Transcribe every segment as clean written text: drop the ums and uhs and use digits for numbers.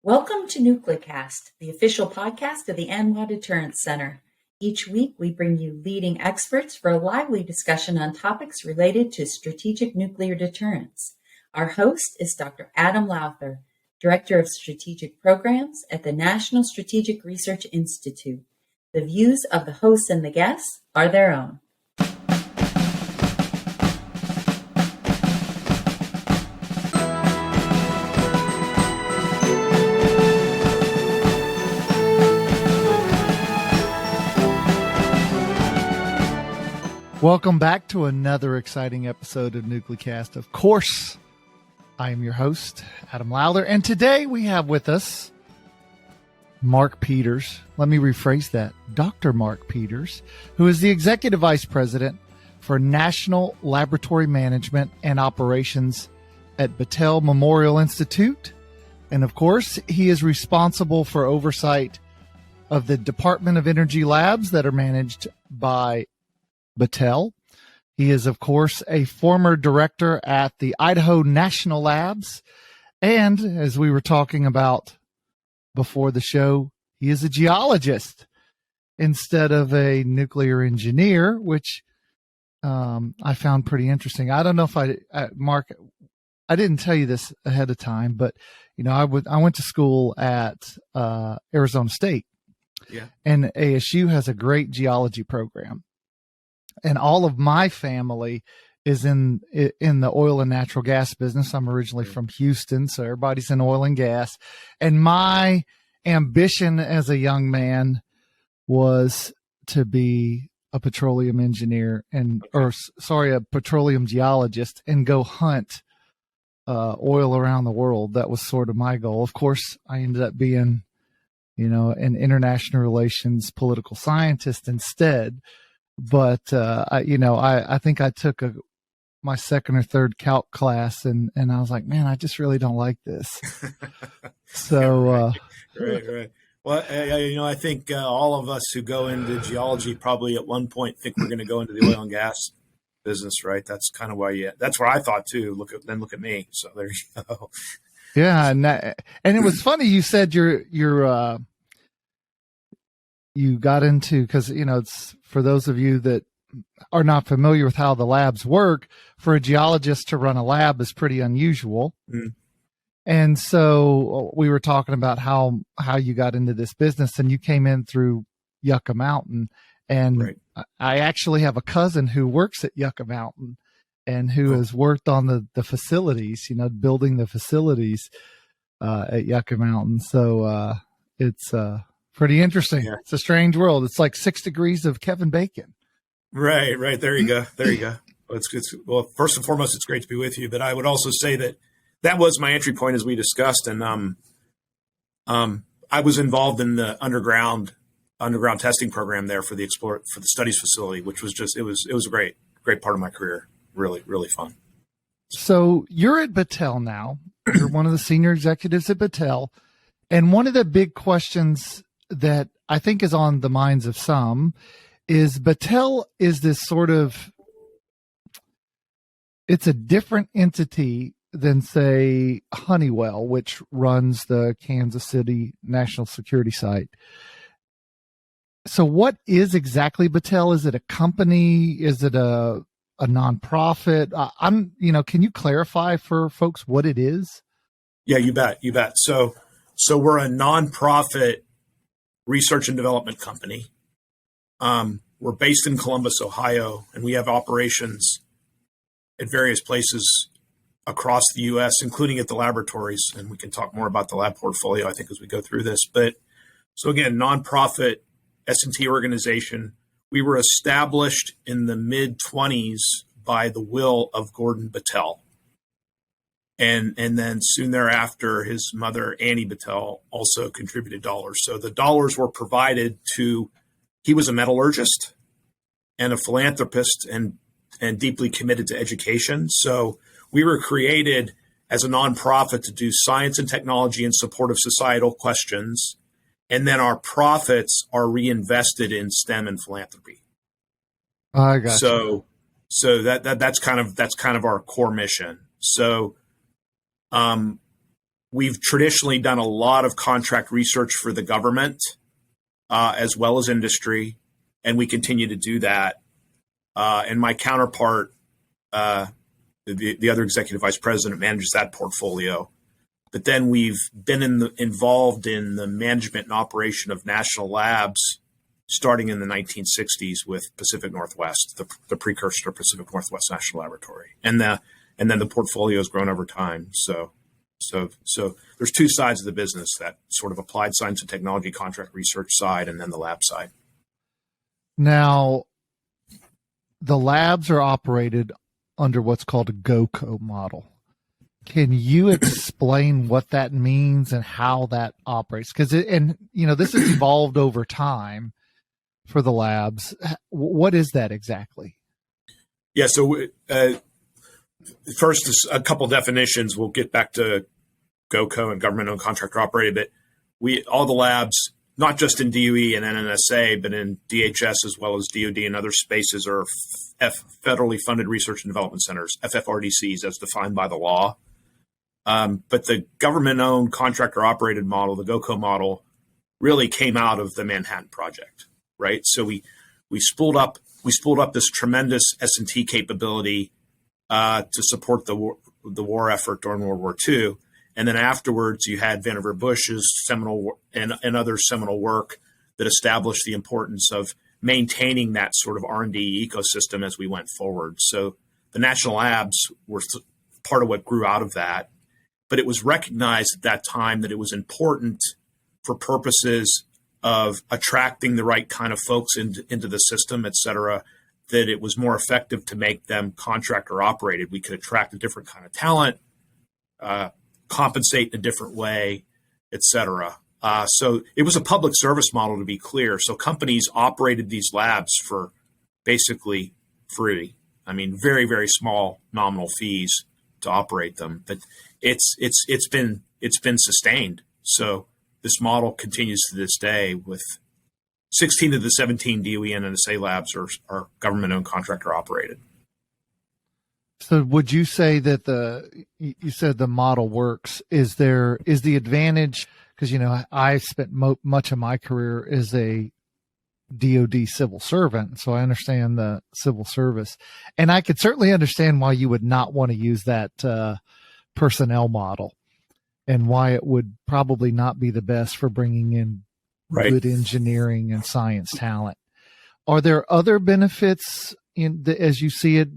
Welcome to NucleCast, the official podcast of the ANWA Deterrence Center. Each week, we bring you leading experts for a lively discussion on topics related to strategic nuclear deterrence. Our host is Dr. Adam Lowther, Director of Strategic Programs at the National Strategic Research Institute. The views of the hosts and the guests are their own. Welcome back to another exciting episode of NucleCast. Of course, I am your host, Adam Lowther, and today we have with us Mark Peters. Let me rephrase that. Dr. Mark Peters, who is the Executive Vice President for National Laboratory Management and Operations at Battelle Memorial Institute. And of course, he is responsible for oversight of the Department of Energy labs that are managed by Battelle. He is, of course, a former director at the Idaho National Labs. And as we were talking about before the show, he is a geologist instead of a nuclear engineer, which I found pretty interesting. I don't know if Mark, I didn't tell you this ahead of time, but I went to school at Arizona State. Yeah. And ASU has a great geology program. And all of my family is in the oil and natural gas business. I'm originally from Houston, so everybody's in oil and gas. And my ambition as a young man was to be a petroleum engineer a petroleum geologist and go hunt oil around the world. That was sort of my goal. Of course, I ended up being, an international relations political scientist instead. But, I think I took my second or third calc class and I was like, man, I just really don't like this. So, Right. Well, I think all of us who go into geology probably at one point think we're going to go into the oil and gas business, right? That's kind of why that's what I thought too. Look at me. So there you go. Yeah. And it was funny. You said you got into, because it's for those of you that are not familiar with how the labs work, for a geologist to run a lab is pretty unusual. And so we were talking about how you got into this business, and you came in through Yucca Mountain. And right. I actually have a cousin who works at Yucca Mountain and who has worked on the facilities, building the facilities at Yucca Mountain. So it's pretty interesting. Yeah. It's a strange world. It's like 6 degrees of Kevin Bacon. Right. There you go. Well, first and foremost, it's great to be with you. But I would also say that was my entry point, as we discussed. And I was involved in the underground testing program there for the studies facility, which was it was a great part of my career. Really, really fun. So you're at Battelle now. You're one of the senior executives at Battelle. And one of the big questions that I think is on the minds of some is Battelle is this sort of, it's a different entity than, say, Honeywell, which runs the Kansas City National Security Site. So what is exactly Battelle? Is it a company? Is it a nonprofit? Can you clarify for folks what it is? Yeah, you bet. So we're a nonprofit research and development company. We're based in Columbus, Ohio, and we have operations at various places across the U.S., including at the laboratories. And we can talk more about the lab portfolio, I think, as we go through this. But so again, nonprofit S&T organization. We were established in the mid-20s by the will of Gordon Battelle. And then soon thereafter, his mother, Annie Battelle, also contributed dollars. So the dollars were provided he was a metallurgist and a philanthropist and deeply committed to education. So we were created as a nonprofit to do science and technology in support of societal questions. And then our profits are reinvested in STEM and philanthropy. I got you. So that's kind of our core mission. So we've traditionally done a lot of contract research for the government as well as industry, and we continue to do that. And my counterpart, the other executive vice president, manages that portfolio. But then we've been involved in the management and operation of national labs starting in the 1960s with Pacific Northwest, the precursor to Pacific Northwest National Laboratory. And then the portfolio has grown over time. So there's two sides of the business, that sort of applied science and technology contract research side, and then the lab side. Now, the labs are operated under what's called a GOCO model. Can you explain what that means and how that operates? Because this has evolved over time for the labs. What is that exactly? Yeah. So first, a couple definitions. We'll get back to GOCO and government-owned contractor operated, but all the labs, not just in DOE and NNSA, but in DHS as well as DoD and other spaces, are federally funded research and development centers, FFRDCs, as defined by the law. But the government-owned contractor-operated model, the GOCO model, really came out of the Manhattan Project, right? So we spooled up this tremendous S&T capability to support the war effort during World War II. And then afterwards, you had Vannevar Bush's seminal and other seminal work that established the importance of maintaining that sort of R&D ecosystem as we went forward. So the national labs were part of what grew out of that. But it was recognized at that time that it was important for purposes of attracting the right kind of folks into the system, et cetera, that it was more effective to make them contractor operated. We could attract a different kind of talent, compensate in a different way, et cetera. So it was a public service model, to be clear. So companies operated these labs for basically free. I mean, very, very small nominal fees to operate them, but it's been sustained. So this model continues to this day, with 16 of the 17 DOE and NSA labs are government-owned contractor operated. So would you say that you said the model works? Is the advantage, because, I spent much of my career as a DOD civil servant, so I understand the civil service, and I could certainly understand why you would not want to use that personnel model, and why it would probably not be the best for bringing in good engineering and science talent. Are there other benefits as you see it,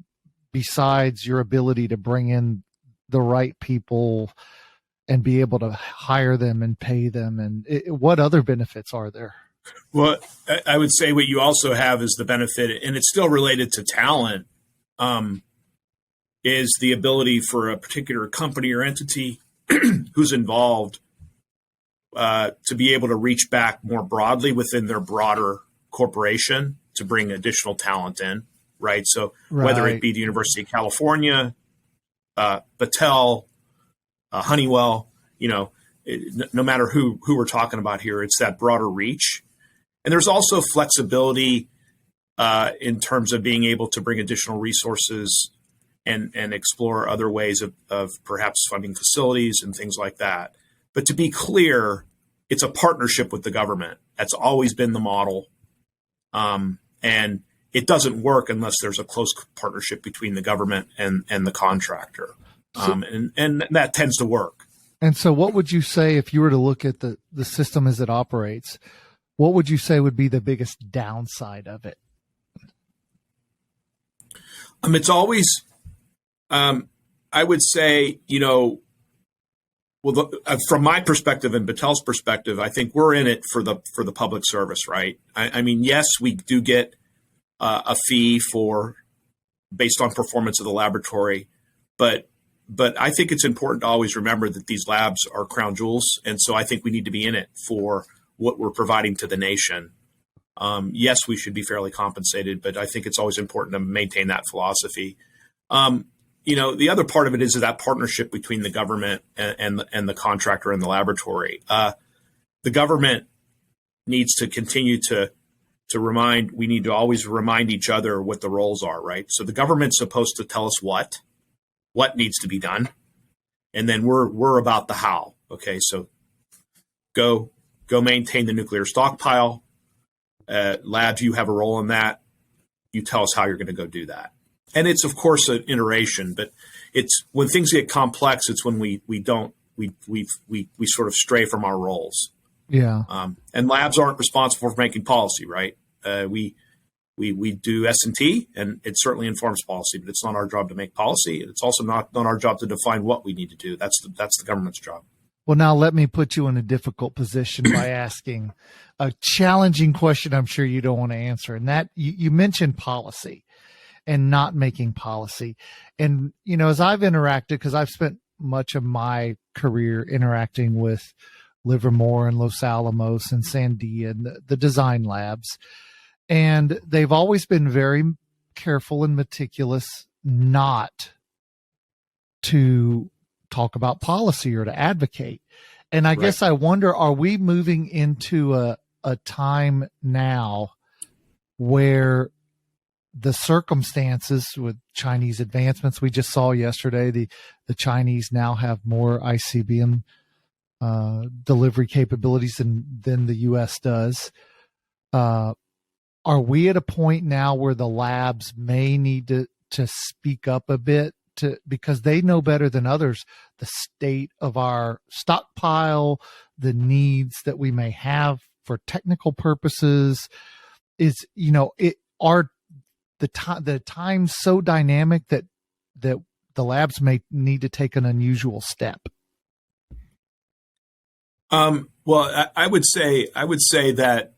besides your ability to bring in the right people and be able to hire them and pay them? And what other benefits are there? Well, I would say what you also have is the benefit, and it's still related to talent, is the ability for a particular company or entity who's involved to be able to reach back more broadly within their broader corporation to bring additional talent in, right? So whether it be the University of California, Battelle, Honeywell, no matter who we're talking about here, it's that broader reach. And there's also flexibility in terms of being able to bring additional resources and explore other ways of perhaps funding facilities and things like that. But to be clear, it's a partnership with the government. That's always been the model. And it doesn't work unless there's a close partnership between the government and the contractor. And that tends to work. And so what would you say, if you were to look at the system as it operates, what would you say would be the biggest downside of it? It's always, I would say, from my perspective and Battelle's perspective, I think we're in it for the public service, right? I mean, yes, we do get a fee based on performance of the laboratory, but I think it's important to always remember that these labs are crown jewels, and so I think we need to be in it for what we're providing to the nation. Yes, we should be fairly compensated, but I think it's always important to maintain that philosophy. The other part of it is that partnership between the government and the contractor and the laboratory. The government needs to continue to we need to always remind each other what the roles are, right? So the government's supposed to tell us what needs to be done. And then we're about the how. Okay, so go maintain the nuclear stockpile. Labs, you have a role in that. You tell us how you're going to go do that. And it's, of course, an iteration, but it's when things get complex, it's when we sort of stray from our roles. Yeah. And labs aren't responsible for making policy, right? We do S&T, and it certainly informs policy, but it's not our job to make policy. It's also not our job to define what we need to do. That's the government's job. Well, now let me put you in a difficult position by asking a challenging question I'm sure you don't want to answer. And that you mentioned policy and not making policy. And, as I've interacted, because I've spent much of my career interacting with Livermore and Los Alamos and Sandia and the design labs, and they've always been very careful and meticulous not to talk about policy or to advocate. And I guess I wonder, are we moving into a time now where the circumstances with Chinese advancements, we just saw yesterday, the Chinese now have more ICBM delivery capabilities than the U.S. does. Are we at a point now where the labs may need to speak up a bit because they know better than others the state of our stockpile, the needs that we may have for technical purposes? Are the times so dynamic that the labs may need to take an unusual step? Well, I would say that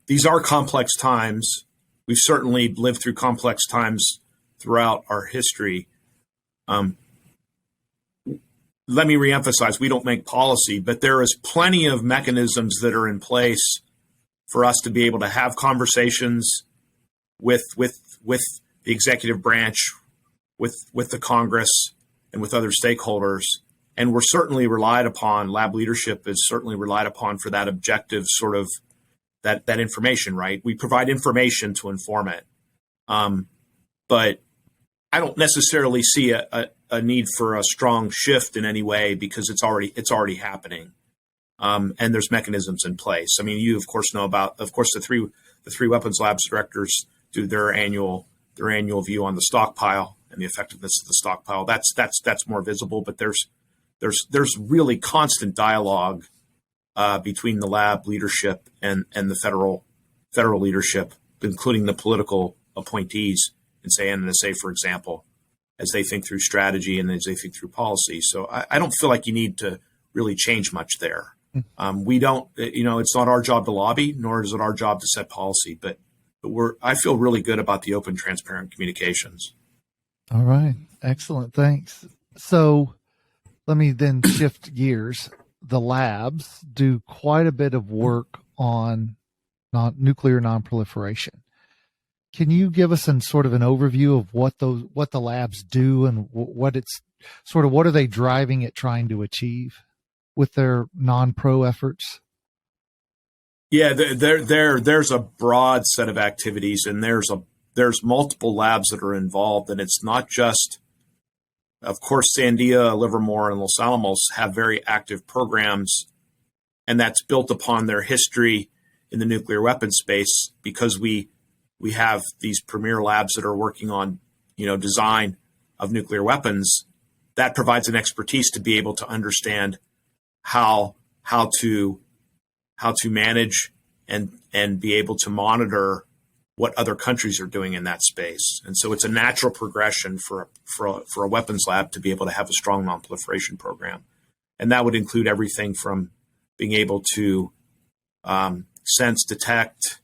these are complex times. We've certainly lived through complex times throughout our history. Let me reemphasize, we don't make policy, but there is plenty of mechanisms that are in place for us to be able to have conversations with the executive branch, with the Congress, and with other stakeholders. And we're certainly relied upon, lab leadership is certainly relied upon for that objective sort of that information, right? We provide information to inform it. But I don't necessarily see a need for a strong shift in any way because it's already happening. And there's mechanisms in place. I mean, you of course know about, the three weapons labs directors do their annual view on the stockpile and the effectiveness of the stockpile. That's more visible, but there's really constant dialogue between the lab leadership and the federal leadership, including the political appointees in, say, NNSA, for example, as they think through strategy and as they think through policy. So I don't feel like you need to really change much there. We don't, it's not our job to lobby, nor is it our job to set policy, but I feel really good about the open, transparent communications. All right. Excellent. Thanks. So let me then shift gears. The labs do quite a bit of work on nuclear non-proliferation. Can you give us sort of an overview of what the labs do and what are they driving at trying to achieve with their non-pro efforts? Yeah, there's a broad set of activities, and there's multiple labs that are involved, and it's not just, of course, Sandia, Livermore, and Los Alamos have very active programs, and that's built upon their history in the nuclear weapons space because we have these premier labs that are working on, design of nuclear weapons. That provides an expertise to be able to understand how to manage and be able to monitor what other countries are doing in that space. And so it's a natural progression for a weapons lab to be able to have a strong non-proliferation program. And that would include everything from being able to sense, detect,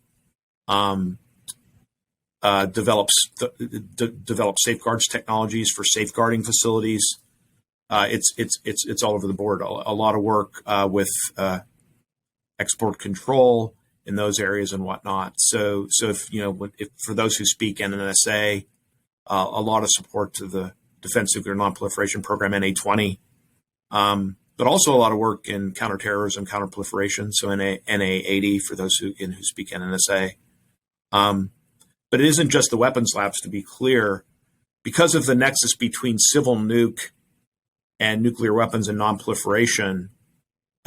develop safeguards technologies for safeguarding facilities. It's all over the board. A lot of work with export control in those areas and whatnot. So if for those who speak NNSA, a lot of support to the Defense Nuclear Non-Proliferation Program, NA-20, but also a lot of work in counterterrorism, counterproliferation. So NA-80 for those who speak NNSA. But it isn't just the weapons labs, to be clear, because of the nexus between civil nuke and nuclear weapons and non-proliferation.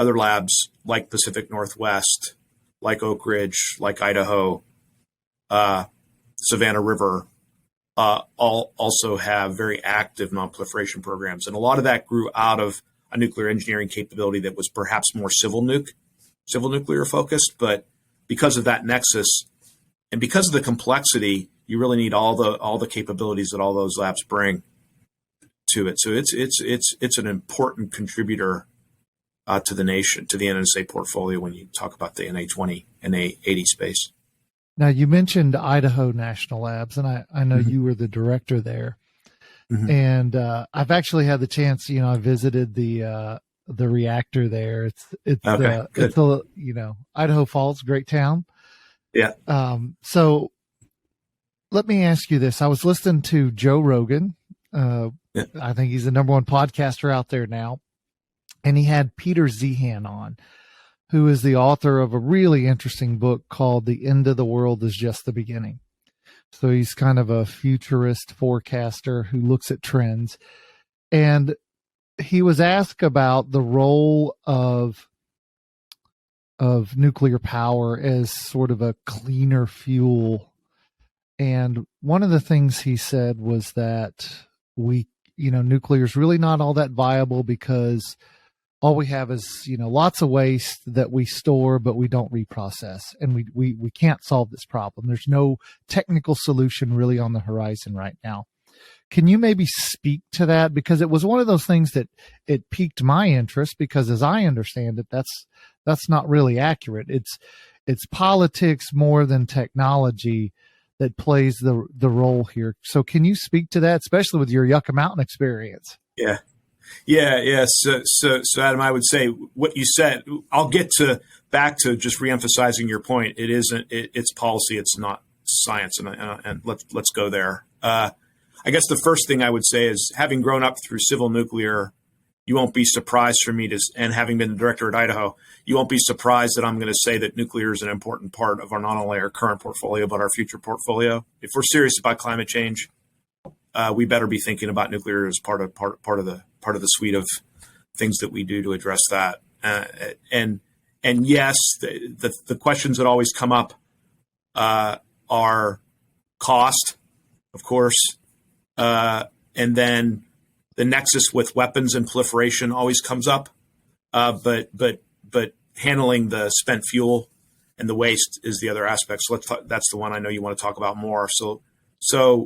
other labs like Pacific Northwest, like Oak Ridge, like Idaho, Savannah River, all also have very active non-proliferation programs. And a lot of that grew out of a nuclear engineering capability that was perhaps more civil nuclear focused. But because of that nexus and because of the complexity, you really need all the capabilities that all those labs bring to it. So it's an important contributor to the nation, to the NNSA portfolio when you talk about the NA-20, NA-80 space. Now, you mentioned Idaho National Labs, and I know Mm-hmm. you were the director there. Mm-hmm. And I've actually had the chance, I visited the reactor there. It's Okay, good. it's Idaho Falls, great town. Yeah. So let me ask you this. I was listening to Joe Rogan. Yeah. I think he's the number one podcaster out there now. And he had Peter Zehan on, who is the author of a really interesting book called The End of the World is Just the Beginning. So he's kind of a futurist forecaster who looks at trends. And he was asked about the role of nuclear power as sort of a cleaner fuel. And one of the things he said was that nuclear is really not all that viable because all we have is, lots of waste that we store, but we don't reprocess. And we can't solve this problem. There's no technical solution really on the horizon right now. Can you maybe speak to that? Because it was one of those things that it piqued my interest, because as I understand it, that's not really accurate. It's politics more than technology that plays the role here. So can you speak to that, especially with your Yucca Mountain experience? Yeah. So Adam, I would say what you said. I'll get back to just reemphasizing your point. It isn't. It's policy. It's not science. And let's go there. I guess the first thing I would say is, having grown up through civil nuclear, you won't be surprised for me and having been the director at Idaho, you won't be surprised that I'm going to say that nuclear is an important part of not only our current portfolio but our future portfolio. If we're serious about climate change, we better be thinking about nuclear as part of the suite of things that we do to address that. And yes, the questions that always come up are cost, of course, and then the nexus with weapons and proliferation always comes up. But handling the spent fuel and the waste is the other aspect. So that's the one I know you want to talk about more. So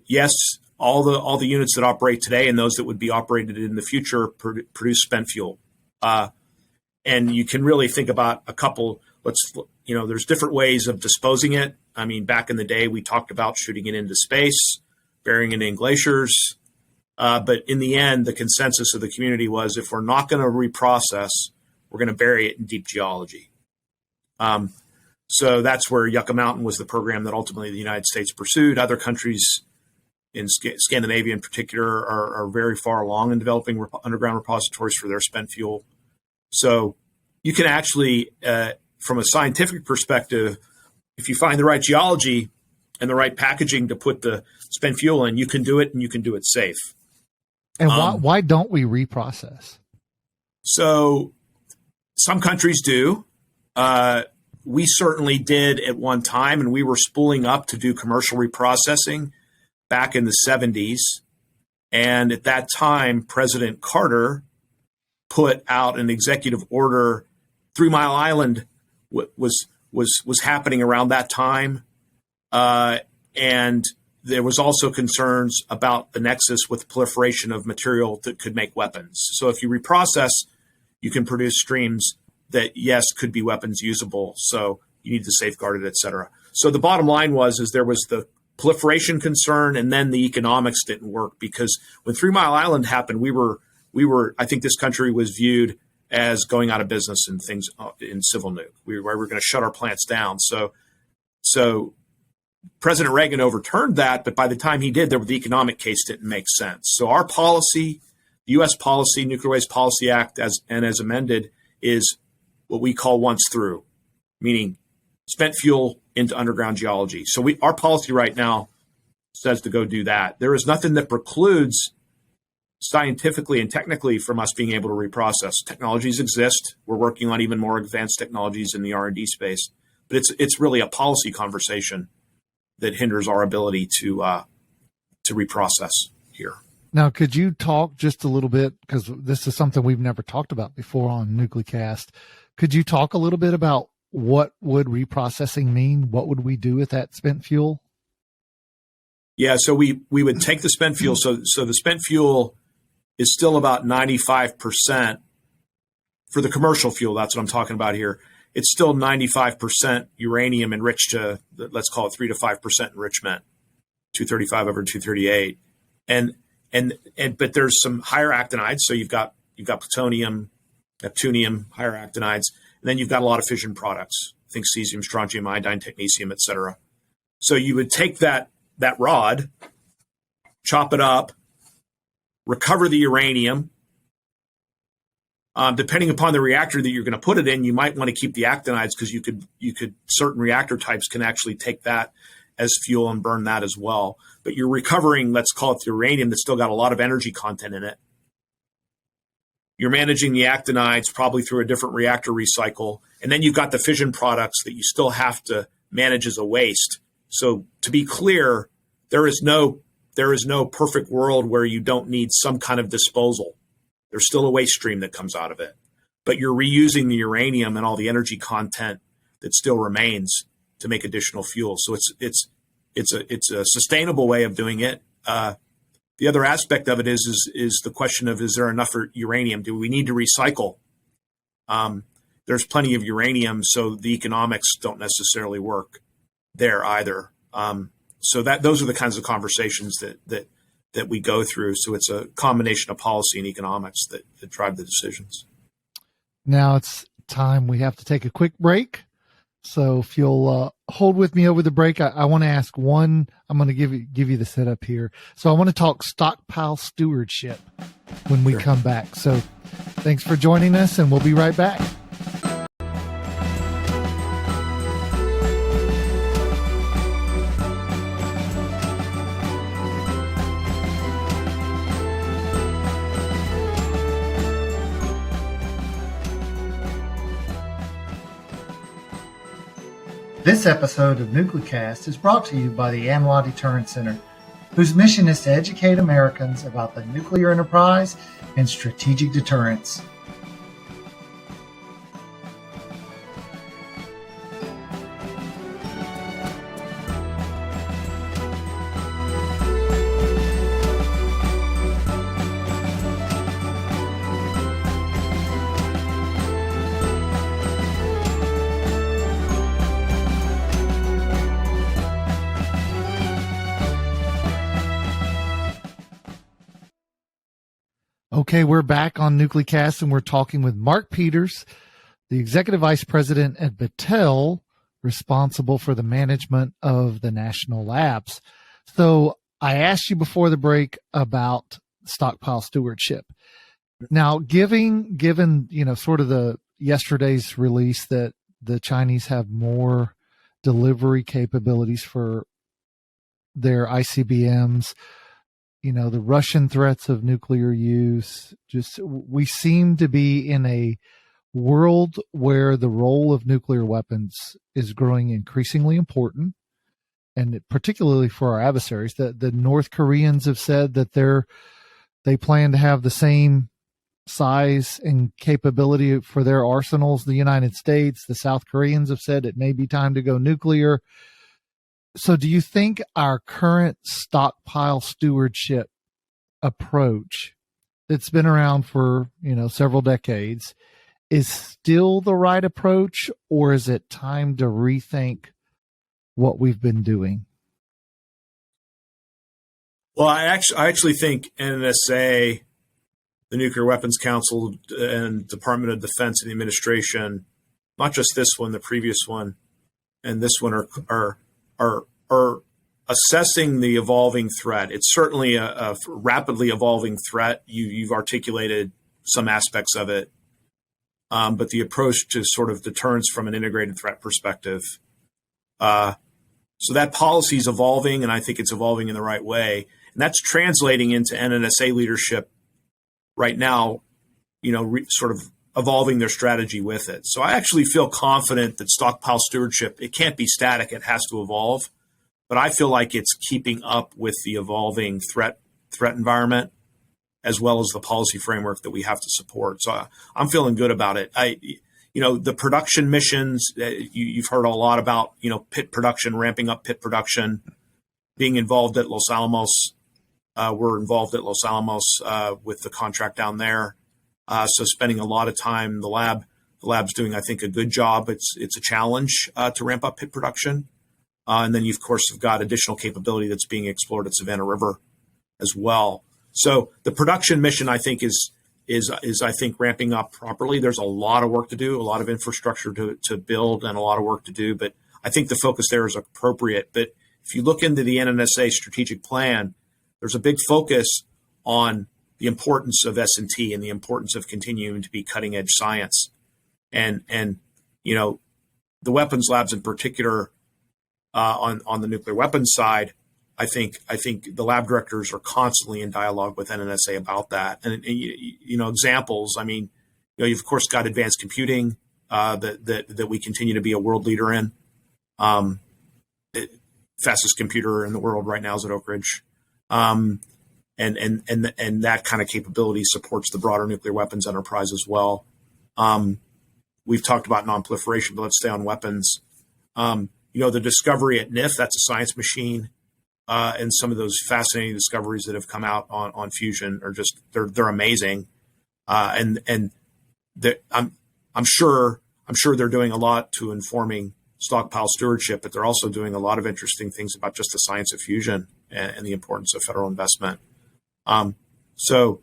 yes, all the units that operate today and those that would be operated in the future produce spent fuel. And you can really think about a couple. There's different ways of disposing it. I mean, back in the day, we talked about shooting it into space, burying it in glaciers. But in the end, the consensus of the community was, if we're not going to reprocess, we're going to bury it in deep geology. So that's where Yucca Mountain was the program that ultimately the United States pursued. Other countries, in Scandinavia in particular, are very far along in developing underground repositories for their spent fuel. So you can actually, from a scientific perspective, if you find the right geology and the right packaging to put the spent fuel in, you can do it, and you can do it safe. And why don't we reprocess? So some countries do. We certainly did at one time, and we were spooling up to do commercial reprocessing back in the 70s. And at that time, President Carter put out an executive order. 3 Mile Island was happening around that time. And there was also concerns about the nexus with proliferation of material that could make weapons. So if you reprocess, you can produce streams that, yes, could be weapons usable. So you need to safeguard it, et cetera. So the bottom line was there was the proliferation concern, and then the economics didn't work, because when 3 Mile Island happened, we were I think this country was viewed as going out of business in things in civil nuke. We were going to shut our plants down. So President Reagan overturned that, but by the time he did, the economic case didn't make sense. So our policy, the U.S. policy, Nuclear Waste Policy Act, as amended, is what we call once through, meaning spent fuel into underground geology. So our policy right now says to go do that. There is nothing that precludes scientifically and technically from us being able to reprocess. Technologies exist. We're working on even more advanced technologies in the R&D space, but it's really a policy conversation that hinders our ability to reprocess here. Now, could you talk just a little bit, because this is something we've never talked about before on NucleCast. Could you talk a little bit about what would reprocessing mean? What would we do with that spent fuel? Yeah, so we would take the spent fuel. So the spent fuel is still about 95% for the commercial fuel. That's what I'm talking about here. It's still 95% uranium enriched to, let's call it 3 to 5% enrichment, 235 over 238. But there's some higher actinides. So you've got plutonium, neptunium, higher actinides, and then you've got a lot of fission products. Think cesium, strontium, iodine, technetium, et cetera. So you would take that rod, chop it up, recover the uranium. Depending upon the reactor that you're going to put it in, you might want to keep the actinides because you could certain reactor types can actually take that as fuel and burn that as well. But you're recovering, let's call it the uranium that's still got a lot of energy content in it. You're managing the actinides probably through a different reactor recycle. And then you've got the fission products that you still have to manage as a waste. So to be clear, there is no perfect world where you don't need some kind of disposal. There's still a waste stream that comes out of it, but you're reusing the uranium and all the energy content that still remains to make additional fuel. So it's a sustainable way of doing it. The other aspect of it is the question of, is there enough uranium? Do we need to recycle? There's plenty of uranium, so the economics don't necessarily work there either. So those are the kinds of conversations that we go through. So it's a combination of policy and economics that drive the decisions. Now it's time we have to take a quick break. So if you'll hold with me over the break, I want to ask one. I'm going to give you the setup here. So I want to talk stockpile stewardship when we come back. So thanks for joining us, and we'll be right back. This episode of NucleCast is brought to you by the ANWA Deterrence Center, whose mission is to educate Americans about the nuclear enterprise and strategic deterrence. Okay, we're back on NucleCast, and we're talking with Mark Peters, the Executive Vice President at Battelle, responsible for the management of the national labs. So I asked you before the break about stockpile stewardship. Now, given sort of the yesterday's release that the Chinese have more delivery capabilities for their ICBMs, the Russian threats of nuclear use, we seem to be in a world where the role of nuclear weapons is growing increasingly important, and particularly for our adversaries. The North Koreans have said that they plan to have the same size and capability for their arsenals the United States. The South Koreans have said it may be time to go nuclear. So do you think our current stockpile stewardship approach that's been around for, several decades is still the right approach, or is it time to rethink what we've been doing? Well, I actually think NNSA, the Nuclear Weapons Council, and Department of Defense and the administration, not just this one, the previous one, and this one are assessing the evolving threat. It's certainly a rapidly evolving threat. You've articulated some aspects of it, but the approach to sort of deterrence from an integrated threat perspective. So that policy is evolving, and I think it's evolving in the right way. And that's translating into NNSA leadership right now, sort of evolving their strategy with it. So I actually feel confident that stockpile stewardship, it can't be static, it has to evolve. But I feel like it's keeping up with the evolving threat environment, as well as the policy framework that we have to support. So I'm feeling good about it. The production missions, you've heard a lot about, pit production, ramping up pit production, being involved at Los Alamos. We're involved at Los Alamos with the contract down there. So spending a lot of time, the lab's doing, I think, a good job. It's a challenge to ramp up pit production. And then you, of course, have got additional capability that's being explored at Savannah River as well. So the production mission, I think, is I think ramping up properly. There's a lot of work to do, a lot of infrastructure to build, and a lot of work to do. But I think the focus there is appropriate. But if you look into the NNSA strategic plan, there's a big focus on the importance of S&T and the importance of continuing to be cutting edge science, and the weapons labs in particular. On the nuclear weapons side, I think the lab directors are constantly in dialogue with NNSA about that. And examples. I mean, you've of course got advanced computing that we continue to be a world leader in. Fastest computer in the world right now is at Oak Ridge, and that kind of capability supports the broader nuclear weapons enterprise as well. We've talked about non-proliferation, but let's stay on weapons. The discovery at NIF, that's a science machine, and some of those fascinating discoveries that have come out on fusion are just they're amazing, and I'm sure they're doing a lot to informing stockpile stewardship, but they're also doing a lot of interesting things about just the science of fusion and the importance of federal investment. So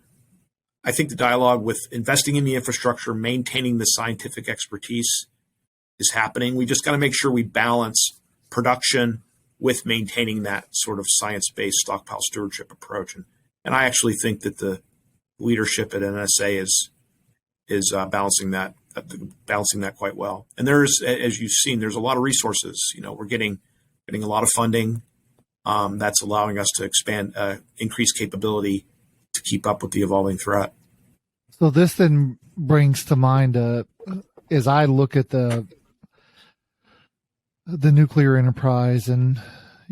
I think the dialogue with investing in the infrastructure, maintaining the scientific expertise is happening. We just got to make sure we balance production with maintaining that sort of science-based stockpile stewardship approach. And I actually think that the leadership at NSA is balancing that quite well. And there's, as you've seen, there's a lot of resources. We're getting a lot of funding that's allowing us to expand, increase capability to keep up with the evolving threat. So this then brings to mind, as I look at the nuclear enterprise and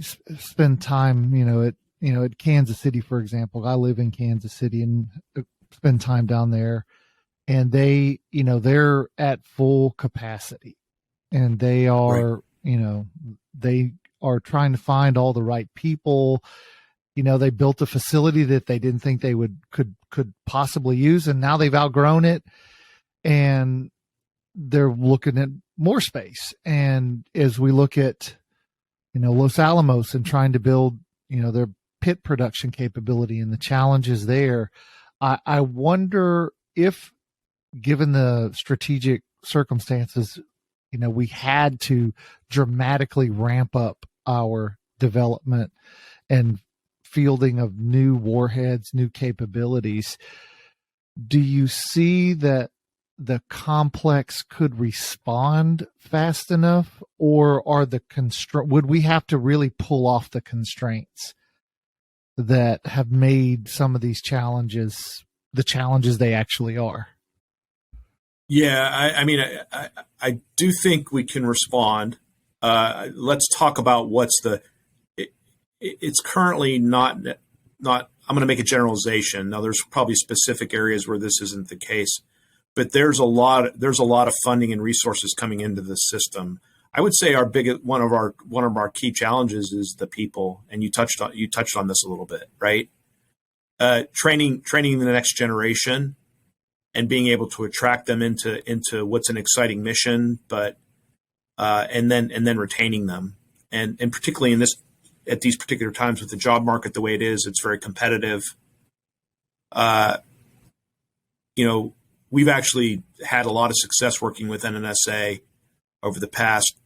spend time, at Kansas City, for example. I live in Kansas City and spend time down there, and they're at full capacity, and they are, right. They are trying to find all the right people. They built a facility that they didn't think they could possibly use, and now they've outgrown it, and they're looking at more space. And as we look at, Los Alamos and trying to build, their pit production capability and the challenges there, I wonder if, given the strategic circumstances, we had to dramatically ramp up our development and fielding of new warheads, new capabilities. Do you see that the complex could respond fast enough, or are would we have to really pull off the constraints that have made some of these challenges the challenges they actually are? Yeah, I do think we can respond. Let's talk about it's currently not. I'm going to make a generalization. Now, there's probably specific areas where this isn't the case, but there's a lot of funding and resources coming into the system. I would say one of our key challenges is the people, and you touched on this a little bit, right? Training the next generation and being able to attract them into what's an exciting mission, but and then retaining them, and particularly at these particular times with the job market the way it is, it's very competitive. We've actually had a lot of success working with NNSA over the past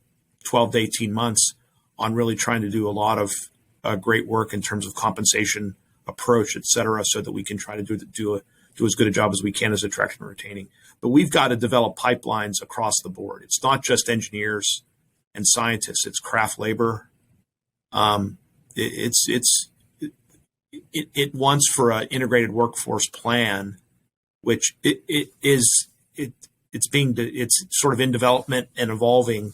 12 to 18 months on really trying to do a lot of great work in terms of compensation approach, et cetera, so that we can try to do as good a job as we can as attracting and retaining. But we've got to develop pipelines across the board. It's not just engineers and scientists; it's craft labor. It wants for an integrated workforce plan which it's sort of in development and evolving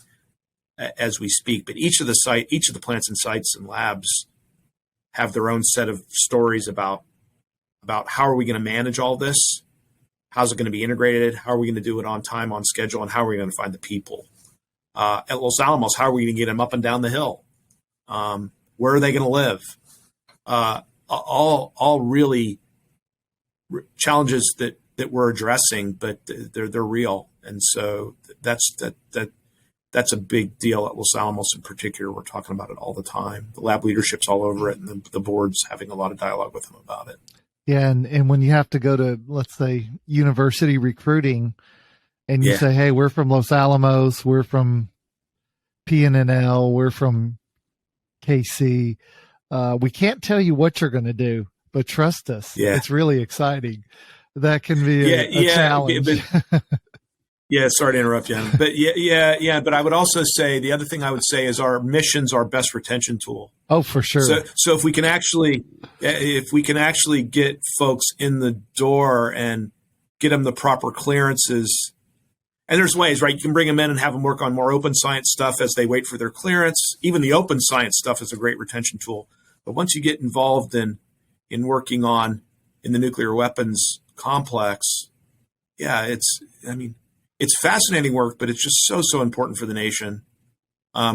as we speak. But each of the plants and sites and labs have their own set of stories about how are we going to manage all this? How's it going to be integrated? How are we going to do it on time, on schedule? And how are we going to find the people? At Los Alamos, how are we going to get them up and down the hill? Where are they going to live? All really challenges that we're addressing, but they're real. And so that's a big deal at Los Alamos in particular. We're talking about it all the time. The lab leadership's all over it, and the board's having a lot of dialogue with them about it. Yeah, and when you have to go to, let's say, university recruiting, and you say, hey, we're from Los Alamos, we're from PNNL, we're from KC, we can't tell you what you're going to do, but trust us. Yeah. It's really exciting. That can be a challenge. Sorry to interrupt you, but but I would also say the other thing I would say is our mission's our best retention tool. Oh, for sure. So if we can actually get folks in the door and get them the proper clearances, and there's ways, right? You can bring them in and have them work on more open science stuff as they wait for their clearance. Even the open science stuff is a great retention tool. But once you get involved in working in the nuclear weapons complex, it's fascinating work, but it's just so important for the nation.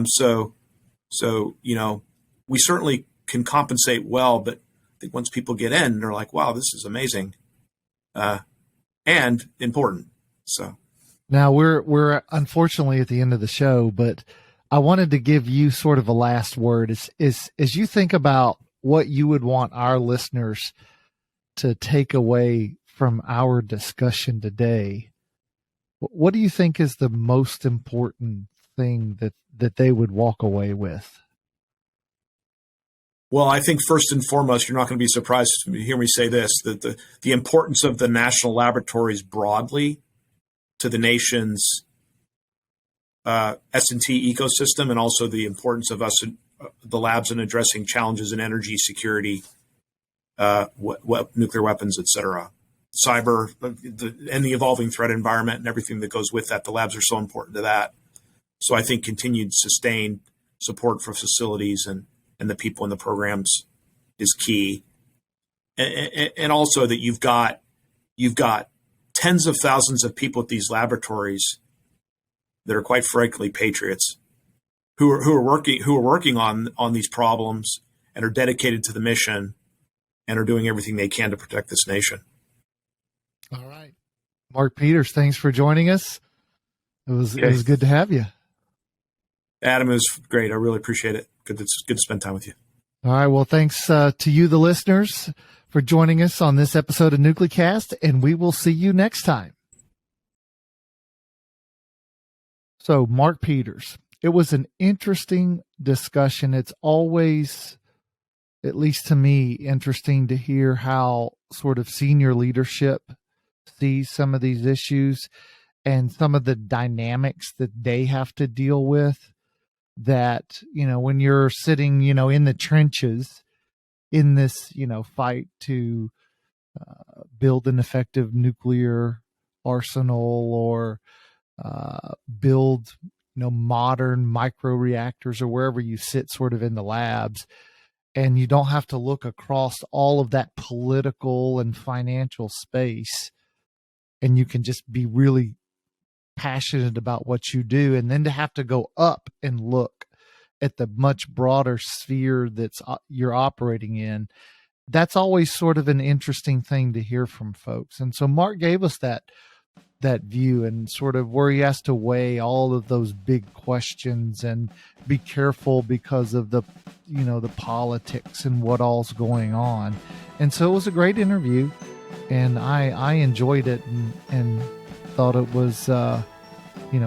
So we certainly can compensate well, but I think once people get in, they're like, wow, this is amazing, and important. So now we're unfortunately at the end of the show, but I wanted to give you sort of a last word. Is as you think about what you would want our listeners to take away from our discussion today, what do you think is the most important thing that they would walk away with? Well, I think first and foremost, you're not going to be surprised to hear me say this, that the importance of the national laboratories broadly to the nation's S&T ecosystem, and also the importance of us, the labs, in addressing challenges in energy security, nuclear weapons, et cetera, cyber, and the evolving threat environment and everything that goes with that. The labs are so important to that. So I think continued sustained support for facilities and the people in the programs is key. And also that you've got tens of thousands of people at these laboratories that are quite frankly patriots who are working on these problems and are dedicated to the mission and are doing everything they can to protect this nation. All right. Mark Peters, thanks for joining us. It was good to have you. Adam, it was great. I really appreciate it. It's good to spend time with you. All right. Well, thanks to you, the listeners, for joining us on this episode of NucleCast, and we will see you next time. So, Mark Peters, it was an interesting discussion. It's always, at least to me, interesting to hear how sort of senior leadership sees some of these issues and some of the dynamics that they have to deal with, that, when you're sitting, in the trenches in this, fight to build an effective nuclear arsenal or build, modern microreactors, or wherever you sit sort of in the labs, and you don't have to look across all of that political and financial space, and you can just be really passionate about what you do, and then to have to go up and look at the much broader sphere that's you're operating in. That's always sort of an interesting thing to hear from folks. And so Mark gave us that view, and sort of where he has to weigh all of those big questions and be careful because of the politics and what all's going on. And so it was a great interview, and I enjoyed it and thought it was,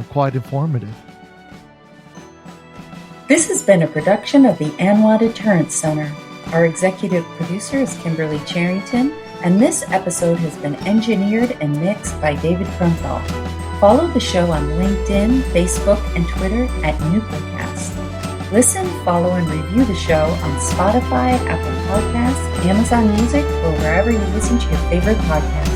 quite informative. This has been a production of the ANWA Deterrence Center. Our executive producer is Kimberly Charrington, and this episode has been engineered and mixed by David Krumthal. Follow the show on LinkedIn, Facebook, and Twitter at NucleCast. Listen, follow, and review the show on Spotify, Apple Podcasts, Amazon Music, or wherever you listen to your favorite podcasts.